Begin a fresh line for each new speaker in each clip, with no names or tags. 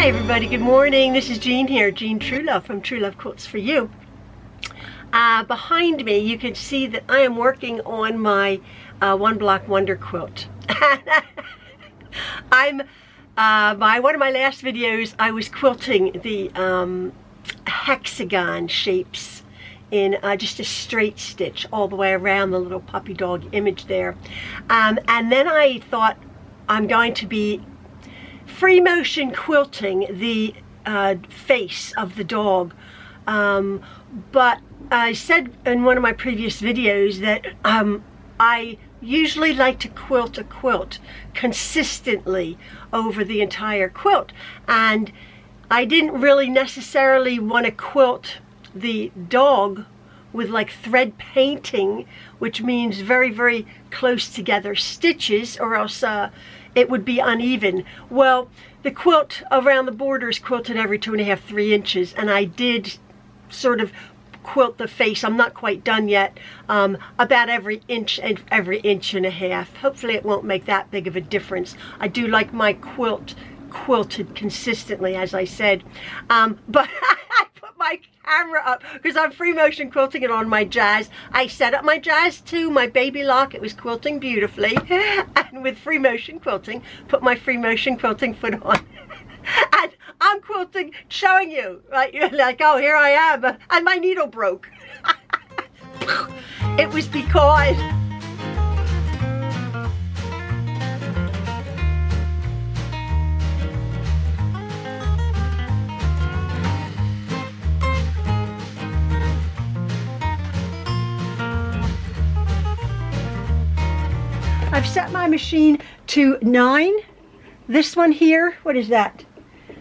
Hi everybody, good morning. This is Jean here, Jean Truelove from Truelove Quilts for You. Behind me you can see that I am working on my One Block Wonder quilt. One of my last videos I was quilting the hexagon shapes in just a straight stitch all the way around the little puppy dog image there. And then I thought I'm going to be free motion quilting the face of the dog, but I said in one of my previous videos that I usually like to quilt a quilt consistently over the entire quilt, and I didn't really necessarily want to quilt the dog with like thread painting, which means very close together stitches, or else it would be uneven. Well, the quilt around the border is quilted every 2.5–3 inches, and I did sort of quilt the face. I'm not quite done yet, about every inch and every inch and a half. Hopefully it won't make that big of a difference. I do like my quilt quilted consistently, as I said, but I put my camera up because I'm free motion quilting it on my Jazz. I set up my Jazz too, my baby lock. It was quilting beautifully, and with free motion quilting, put my free motion quilting foot on, and I'm quilting, showing you, right? You're like, oh, here I am, and my needle broke. It was because I've set my machine to 9. This one here, what is that?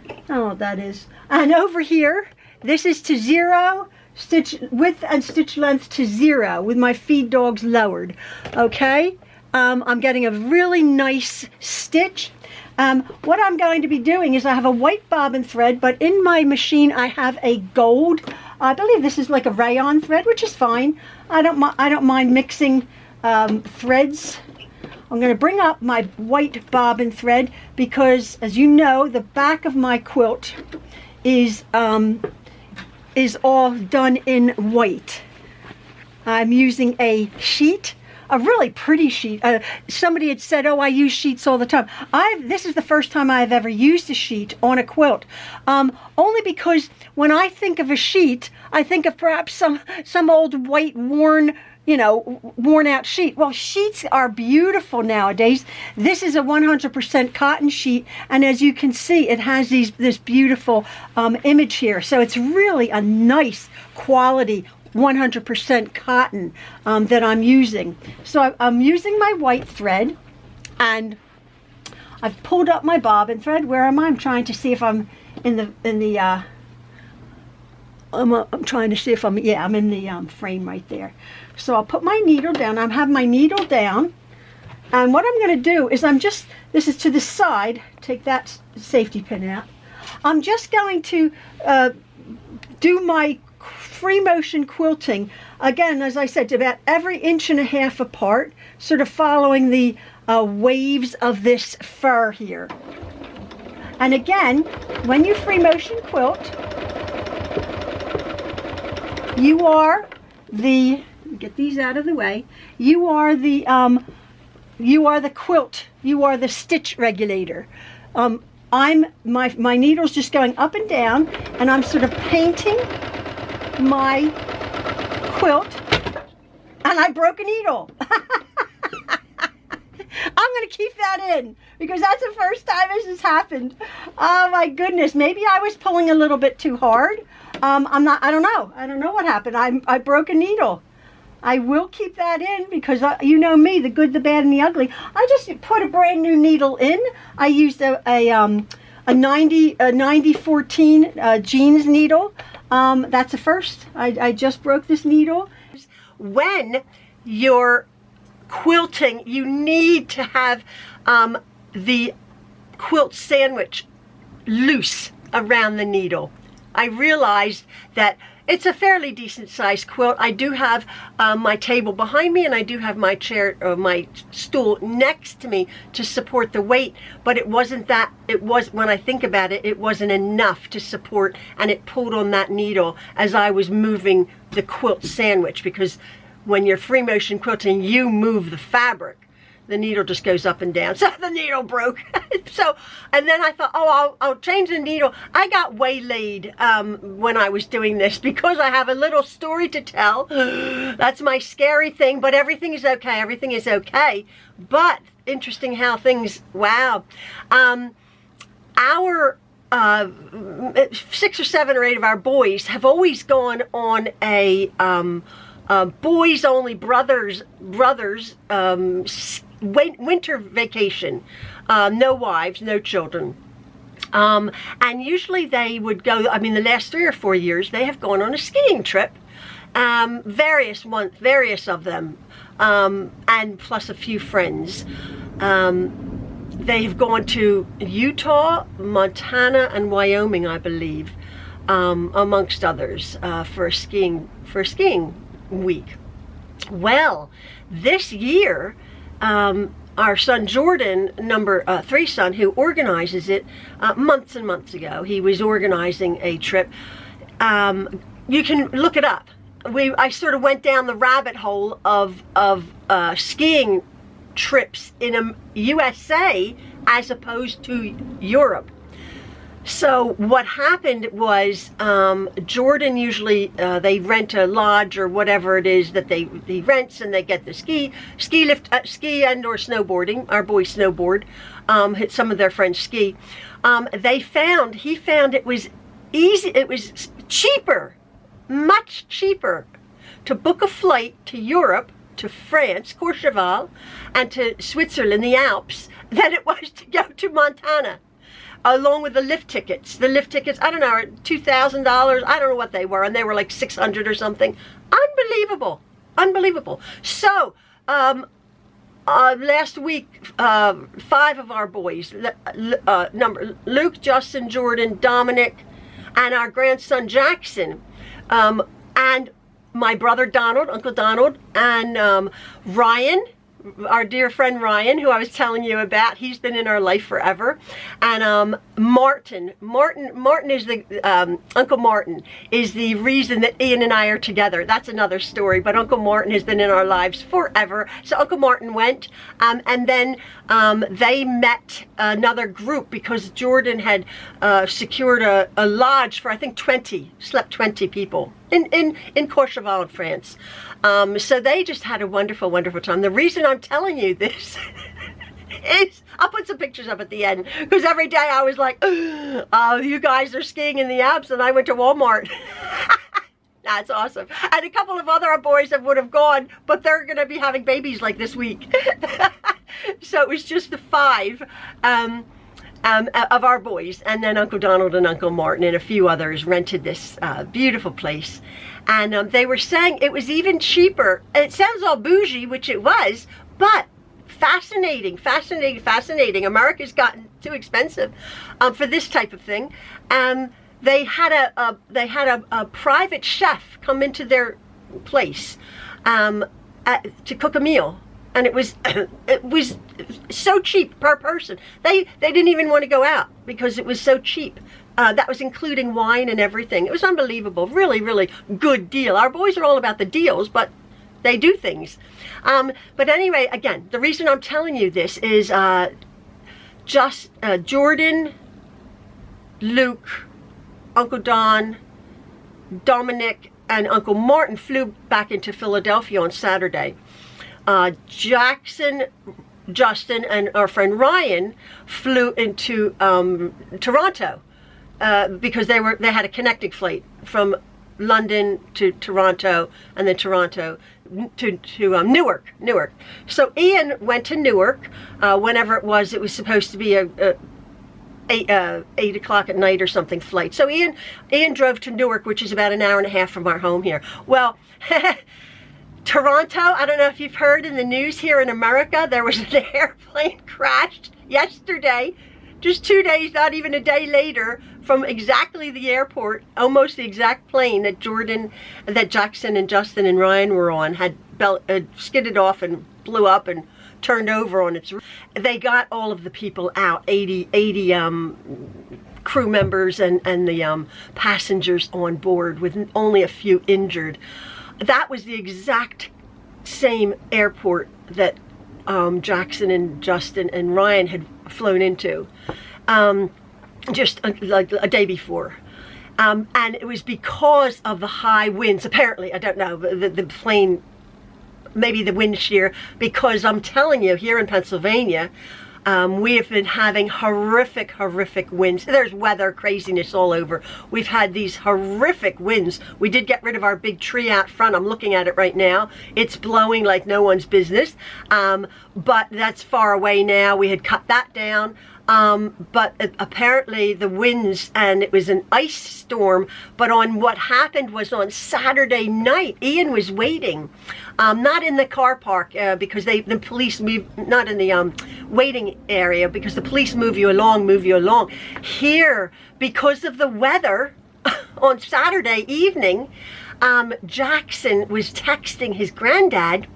I don't know what that is. And over here, this is to 0, stitch width and stitch length to 0 with my feed dogs lowered. Okay, I'm getting a really nice stitch. What I'm going to be doing is I have a white bobbin thread, but in my machine I have a gold. I believe this is like a rayon thread, which is fine. I don't mind mixing threads. I'm going to bring up my white bobbin thread because, as you know, the back of my quilt is all done in white. I'm using a sheet, a really pretty sheet. Somebody had said, oh, I use sheets all the time. This is the first time I've ever used a sheet on a quilt, only because when I think of a sheet, I think of perhaps some old white worn out sheet. Well, sheets are beautiful nowadays. This is a 100% cotton sheet, and as you can see, it has this beautiful image here. So it's really a nice quality 100% cotton that I'm using. So I'm using my white thread, and I've pulled up my bobbin thread. Where am I? I'm trying to see if I'm in the I'm trying to see if I'm in the frame right there. So I'll put my needle down. I have my needle down, and what I'm going to do is this is to the side, take that safety pin out. I'm just going to do my free motion quilting, again, as I said, about every 1.5 inches apart, sort of following the waves of this fur here. And again, when you free motion quilt, you are the, get these out of the way, you are the quilt, you are the stitch regulator. My needle's just going up and down, and I'm sort of painting my quilt, and I broke a needle. I'm going to keep that in because that's the first time this has happened. Oh my goodness, maybe I was pulling a little bit too hard. I don't know what happened. I broke a needle. I will keep that in because you know me, the good, the bad, and the ugly. I just put a brand new needle in. I used a 9014 jeans needle. That's a first. I just broke this needle. When you're quilting, you need to have the quilt sandwich loose around the needle. I realized that it's a fairly decent sized quilt. I do have my table behind me, and I do have my chair or my stool next to me to support the weight, but it wasn't that, when I think about it, it wasn't enough to support, and it pulled on that needle as I was moving the quilt sandwich, because when you're free motion quilting, you move the fabric. The needle just goes up and down. So the needle broke. So, and then I thought, oh, I'll change the needle. I got waylaid when I was doing this because I have a little story to tell. That's my scary thing, but everything is okay. Everything is okay. But interesting how things, wow. Our 6 or 7 or 8 of our boys have always gone on a boys only brothers winter vacation, no wives, no children, and usually they would go, I mean, the last 3 or 4 years they have gone on a skiing trip, various of them, and plus a few friends. They have gone to Utah, Montana, and Wyoming, I believe, amongst others, for a skiing week. Well, this year, our son Jordan, number 3 son, who organizes it, months and months ago, he was organizing a trip. You can look it up. I sort of went down the rabbit hole of skiing trips in USA as opposed to Europe. So what happened was, Jordan usually, they rent a lodge or whatever it is that he rents, and they get the ski and or snowboarding. Our boys snowboard, some of their friends ski. He found it was easy, it was cheaper, much cheaper to book a flight to Europe, to France, Courchevel, and to Switzerland, the Alps, than it was to go to Montana. Along with the lift tickets. The lift tickets, I don't know, $2,000. I don't know what they were, and they were like $600 or something. Unbelievable. Unbelievable. So, last week, 5 of our boys, Luke, Justin, Jordan, Dominic, and our grandson Jackson, and my brother Donald, Uncle Donald, and Ryan, our dear friend Ryan, who I was telling you about. He's been in our life forever. And Martin is the, Uncle Martin is the reason that Ian and I are together. That's another story, but Uncle Martin has been in our lives forever. So Uncle Martin went, and then they met another group because Jordan had secured a lodge for, I think, 20 people in Courchevel, France. So they just had a wonderful, wonderful time. The reason I'm telling you this is, I'll put some pictures up at the end, because every day I was like, you guys are skiing in the Alps, and I went to Walmart. That's awesome. And a couple of other boys that would have gone, but they're going to be having babies like this week. So it was just the 5 of our boys, and then Uncle Donald and Uncle Martin and a few others rented this beautiful place. And they were saying it was even cheaper. It sounds all bougie, which it was, but fascinating. America's gotten too expensive for this type of thing. They had a private chef come into their place to cook a meal. And it was so cheap per person. They didn't even want to go out because it was so cheap. That was including wine and everything. It was unbelievable. Really, really good deal. Our boys are all about the deals, but they do things. But anyway, again, the reason I'm telling you this is just Jordan, Luke, Uncle Don, Dominic, and Uncle Martin flew back into Philadelphia on Saturday. Jackson, Justin, and our friend Ryan flew into Toronto because they had a connecting flight from London to Toronto, and then Toronto to Newark. So Ian went to Newark whenever it was supposed to be a 8 o'clock at night or something flight. So Ian drove to Newark, which is about an hour and a half from our home here. Well, Toronto, I don't know if you've heard in the news here in America, there was an airplane crashed yesterday, just 2 days, not even a day later, from exactly the airport, almost the exact plane that Jackson and Justin and Ryan were on, had skidded off and blew up and turned over on its. They got all of the people out, 80 crew members and the passengers on board, with only a few injured. That was the exact same airport that Jackson and Justin and Ryan had flown into just like a day before. And it was because of the high winds, apparently. I don't know, the plane, maybe the wind shear, because I'm telling you, here in Pennsylvania, we have been having horrific winds. There's weather craziness all over. We've had these horrific winds. We did get rid of our big tree out front. I'm looking at it right now. It's blowing like no one's business, but that's far away now. We had cut that down. But apparently the winds, and it was an ice storm, but what happened was on Saturday night, Ian was waiting, not in the car park, because the police move, not in the waiting area, because the police move you along. Here, because of the weather, on Saturday evening, Jackson was texting his granddad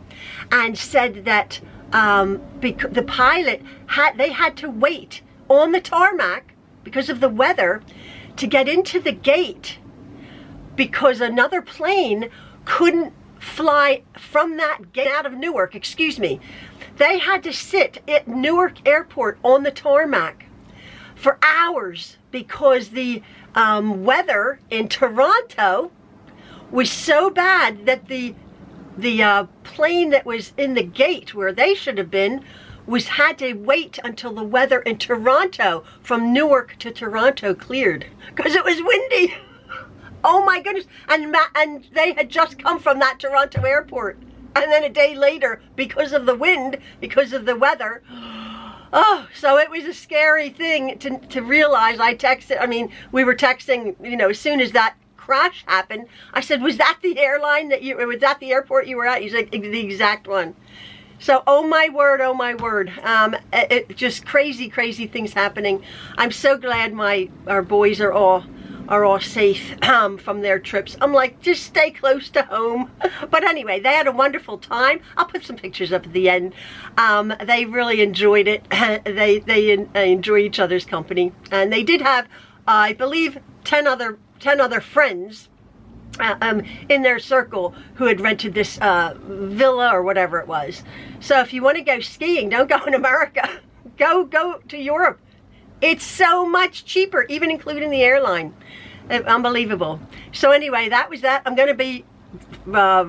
and said that the pilot had to wait on the tarmac because of the weather to get into the gate, because another plane couldn't fly from that gate out of Newark, excuse me. They had to sit at Newark Airport on the tarmac for hours because the weather in Toronto was so bad that the plane that was in the gate where they should have been had to wait until the weather in Toronto, from Newark to Toronto, cleared because it was windy. Oh my goodness. And they had just come from that Toronto airport, and then a day later, because of the wind, because of the weather, so it was a scary thing to realize. We were texting, as soon as that crash happened. I said, was that the airline was that the airport you were at? He's like, the exact one. So, oh my word, it just crazy things happening. I'm so glad our boys are all safe from their trips. I'm like, just stay close to home. But anyway, they had a wonderful time. I'll put some pictures up at the end. They really enjoyed it. They enjoy each other's company, and they did have, I believe, 10 other friends in their circle who had rented this villa or whatever it was. So if you want to go skiing, don't go in America. Go to Europe. It's so much cheaper, even including the airline. Unbelievable. So anyway, that was that. I'm going to be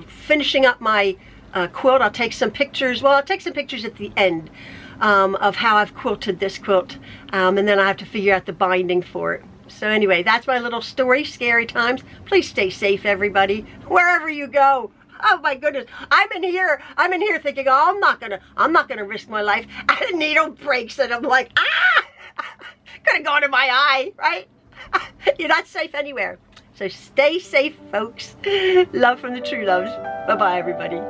finishing up my quilt. I'll take some pictures. Well, I'll take some pictures at the end of how I've quilted this quilt, and then I have to figure out the binding for it. So anyway, that's my little story, scary times. Please stay safe, everybody, wherever you go. Oh my goodness, I'm in here thinking, oh, I'm not gonna risk my life. And a needle breaks, and I'm like, gonna go into my eye, right? You're not safe anywhere. So stay safe, folks. Love from the Trueloves. Bye-bye, everybody.